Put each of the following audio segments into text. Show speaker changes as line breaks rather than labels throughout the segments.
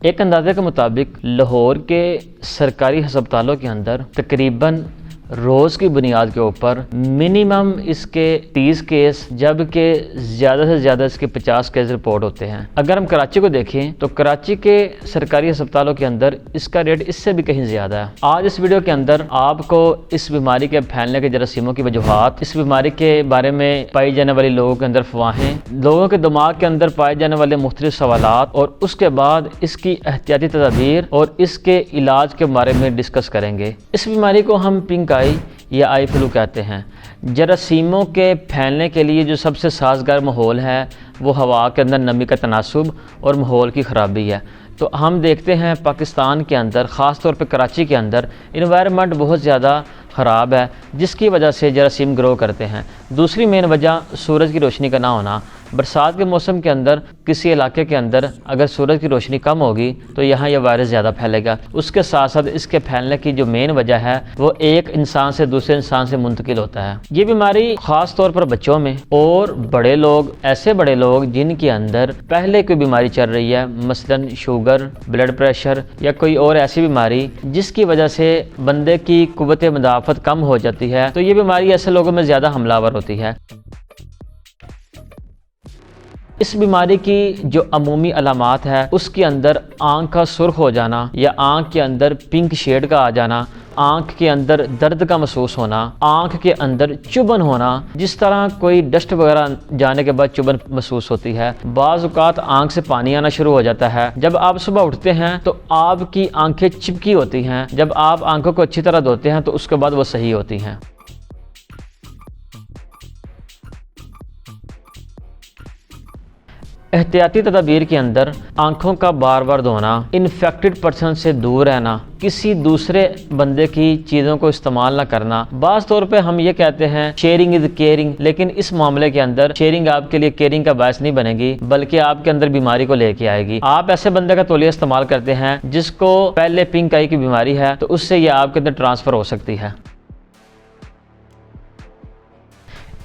एक अंदाजे के मुताबिक लाहौर के सरकारी अस्पतालों के अंदर तकरीबन रोज़ की बुनियाद के ऊपर मिनिमम इसके 30 केस जबकि ज़्यादा से ज़्यादा इसके 50 केस रिपोर्ट होते हैं। अगर हम कराची को देखें तो कराची के सरकारी अस्पतालों के अंदर इसका रेट इससे भी कहीं ज़्यादा है। आज इस वीडियो के अंदर आपको इस बीमारी के फैलने के जरासीमों की वजूहात, इस बीमारी के बारे में पाई जाने वाली लोगों के अंदर अफवाहें, लोगों के दिमाग के अंदर पाए जाने वाले मुख्तलिफ सवालात और उसके बाद इसकी एहतियाती तदाबीर और इसके इलाज के बारे में डिस्कस करेंगे। इस बीमारी को हम पिंक आई या आई फ्लू कहते हैं। जरासीमों के फैलने के लिए जो सबसे साजगार माहौल है वो हवा के अंदर नमी का तनासुब और माहौल की ख़राबी है। तो हम देखते हैं पाकिस्तान के अंदर ख़ास तौर पे कराची के अंदर इन्वायरमेंट बहुत ज़्यादा ख़राब है जिसकी वजह से जरासीम ग्रो करते हैं। दूसरी मेन वजह सूरज की रोशनी का ना होना। बरसात के मौसम के अंदर किसी इलाके के अंदर अगर सूरज की रोशनी कम होगी तो यहाँ यह वायरस ज़्यादा फैलेगा। उसके साथ साथ इसके फैलने की जो मेन वजह है वो एक इंसान से दूसरे इंसान से मुंतकिल होता है। ये बीमारी ख़ास तौर पर बच्चों में और बड़े लोग, ऐसे बड़े लोग जिनके अंदर पहले कोई बीमारी चल रही है, मसलन शुगर, ब्लड प्रेशर या कोई और ऐसी बीमारी जिसकी वजह से बंदे की कुव्वत मुदाफ़त कम हो जाती है, तो ये बीमारी ऐसे लोगों में ज़्यादा हमलावर होती है। इस बीमारी की जो अमूमी अलामात है उसके अंदर आँख का सुर्ख हो जाना या आँख के अंदर पिंक शेड का आ जाना, आँख के अंदर दर्द का महसूस होना, आँख के अंदर चुभन होना, जिस तरह कोई डस्ट वगैरह जाने के बाद चुभन महसूस होती है। बाज़ औक़ात आँख से पानी आना शुरू हो जाता है। जब आप सुबह उठते हैं तो आपकी आँखें चिपकी होती हैं। जब आप आँखों को अच्छी तरह धोते हैं तो उसके बाद वो सही होती हैं। एहतियाती तदाबीर के अंदर आँखों का बार बार धोना, इन्फेक्टेड पर्सन से दूर रहना, किसी दूसरे बंदे की चीज़ों को इस्तेमाल ना करना। बाज़ तौर पे हम ये कहते हैं शेयरिंग इज़ केयरिंग, लेकिन इस मामले के अंदर शेयरिंग आपके लिए केयरिंग का बायस नहीं बनेगी बल्कि आपके अंदर बीमारी को लेके आएगी। आप ऐसे बंदे का तौलिया इस्तेमाल करते हैं जिसको पहले पिंक आई की बीमारी है तो उससे ये आपके अंदर ट्रांसफ़र हो सकती है।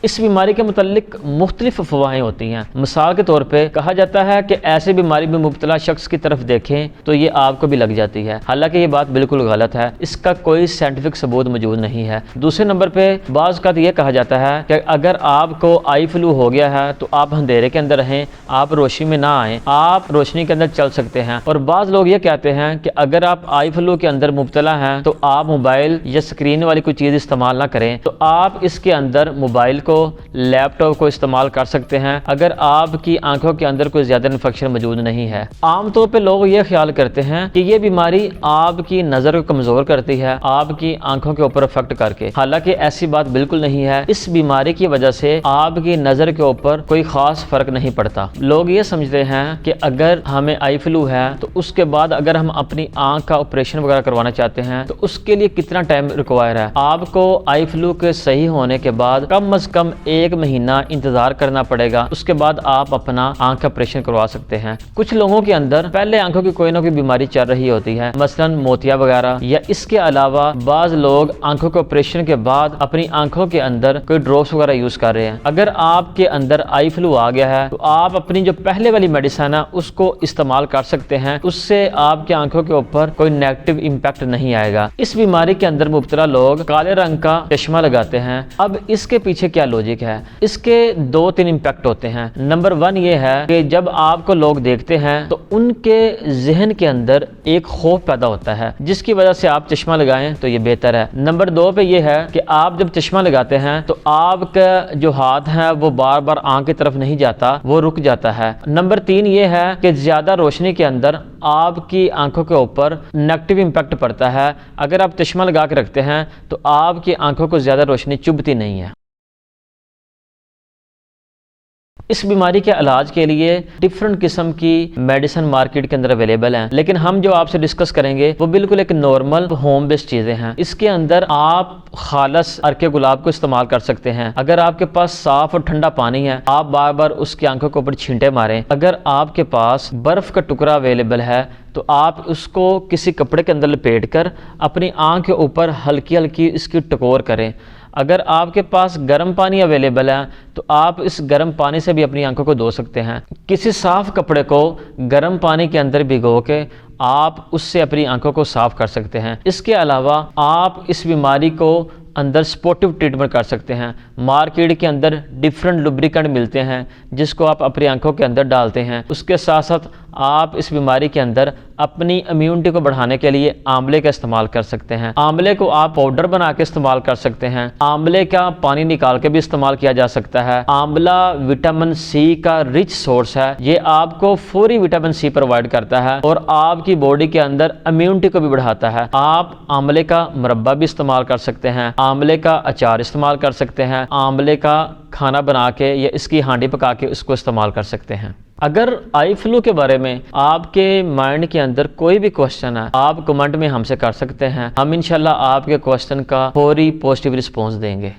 इस बीमारी के मुतल्लिक मुख्तलिफ अफवाहें होती हैं। मिसाल के तौर पे कहा जाता है कि ऐसी बीमारी में मुब्तला शख्स की तरफ देखें तो ये आपको भी लग जाती है। हालांकि ये बात बिल्कुल गलत है, इसका कोई साइंटिफिक सबूत मौजूद नहीं है। दूसरे नंबर पे बाज़ का ये कहा जाता है कि अगर आपको आई फ्लू हो गया है तो आप अंधेरे के अंदर रहें, आप रोशनी में ना आएँ, आप रोशनी के अंदर चल सकते हैं। और बाज़ लोग ये कहते हैं कि अगर आप आई फ्लू के अंदर मुब्तला हैं तो आप मोबाइल या स्क्रीन वाली कोई चीज़ इस्तेमाल ना करें। तो आप इसके अंदर मोबाइल को, लैपटॉप को इस्तेमाल कर सकते हैं अगर आपकी आंखों के अंदर कोई ज्यादा इन्फेक्शन मौजूद नहीं है। आमतौर पे लोग ये ख्याल करते हैं कि ये बीमारी आपकी नज़र को कमज़ोर करती है, आपकी आंखों के ऊपर इफेक्ट करके। हालांकि ऐसी बात बिल्कुल नहीं है। इस बीमारी की वजह से आपकी नज़र के ऊपर कोई ख़ास फ़र्क नहीं पड़ता। लोग ये समझते हैं कि अगर हमें आई फ्लू है तो उसके बाद अगर हम अपनी आंख का ऑपरेशन वगैरह करवाना चाहते हैं तो उसके लिए कितना टाइम रिक्वायर है। आपको आई फ्लू के सही होने के बाद कम अज़ कम 1 महीना इंतजार करना पड़ेगा, उसके बाद आप अपना आंख का ऑपरेशन करवा सकते हैं। कुछ लोगों के अंदर पहले आंखों की कोई ना कोई बीमारी चल रही होती है, मसलन मोतिया वगैरह, या इसके अलावा बाज लोग आंखों के ऑपरेशन के बाद अपनी आंखों के अंदर कोई ड्रॉप्स वगैरह यूज कर रहे हैं। अगर आपके अंदर आई फ्लू आ गया है तो आप अपनी जो पहले वाली मेडिसिन है उसको इस्तेमाल कर सकते हैं, उससे आपकी आंखों के ऊपर कोई नेगेटिव इम्पैक्ट नहीं आएगा। इस बीमारी के अंदर मुब्तला लोग काले रंग का चश्मा लगाते हैं। अब इसके पीछे क्या लॉजिक है? इसके 2-3 इम्पैक्ट होते हैं। नंबर 1 ये है कि जब आपको लोग देखते हैं तो उनके जहन के अंदर एक खौफ पैदा होता है जिसकी वजह से आप चश्मा लगाएं तो ये बेहतर है। नंबर 2 पे ये है कि आप जब चश्मा लगाते हैं तो आपका जो हाथ है वो बार बार आंख की तरफ नहीं जाता, वो रुक जाता है। नंबर 3 ये है कि ज्यादा रोशनी के अंदर आपकी आंखों के ऊपर नेगेटिव इम्पैक्ट पड़ता है। अगर आप चश्मा लगा के रखते हैं तो आपकी आंखों को ज्यादा रोशनी चुभती नहीं है। इस बीमारी के इलाज के लिए डिफरेंट किस्म की मेडिसिन मार्केट के अंदर अवेलेबल हैं, लेकिन हम जो आपसे डिस्कस करेंगे वो बिल्कुल एक नॉर्मल होम बेस्ड चीज़ें हैं। इसके अंदर आप खालस अर्के गुलाब को इस्तेमाल कर सकते हैं। अगर आपके पास साफ और ठंडा पानी है, आप बार बार उसकी आंखों के ऊपर छींटे मारें। अगर आपके पास बर्फ़ का टुकड़ा अवेलेबल है तो आप उसको किसी कपड़े के अंदर लपेट कर अपनी आंख के ऊपर हल्की हल्की इसकी टकोर करें। अगर आपके पास गर्म पानी अवेलेबल है तो आप इस गर्म पानी से भी अपनी आंखों को धो सकते हैं। किसी साफ कपड़े को गर्म पानी के अंदर भिगो के आप उससे अपनी आंखों को साफ कर सकते हैं। इसके अलावा आप इस बीमारी को अंदर स्पोर्टिव ट्रीटमेंट कर सकते हैं। मार्केट के अंदर डिफरेंट लुब्रिकेंट मिलते हैं जिसको आप अपनी आंखों के अंदर डालते हैं। उसके साथ साथ आप इस बीमारी के अंदर अपनी इम्यूनिटी को बढ़ाने के लिए आंवले का इस्तेमाल कर सकते हैं। आंवले को आप पाउडर बना के इस्तेमाल कर सकते हैं। आंवले का पानी निकाल के भी इस्तेमाल किया जा सकता है। आंवला विटामिन सी का रिच सोर्स है। ये आपको फौरी विटामिन सी प्रोवाइड करता है और आपकी बॉडी के अंदर इम्यूनिटी को भी बढ़ाता है। आप आंवले का मुरब्बा भी इस्तेमाल कर सकते हैं। आंवले का अचार इस्तेमाल कर सकते हैं। आंवले का खाना बना के या इसकी हांडी पका के उसको इस्तेमाल कर सकते हैं। अगर आई फ्लू के बारे में आपके माइंड के अंदर कोई भी क्वेश्चन है, आप कमेंट में हमसे कर सकते हैं। हम इंशाल्लाह आपके क्वेश्चन का फौरी पॉजिटिव रिस्पॉन्स देंगे।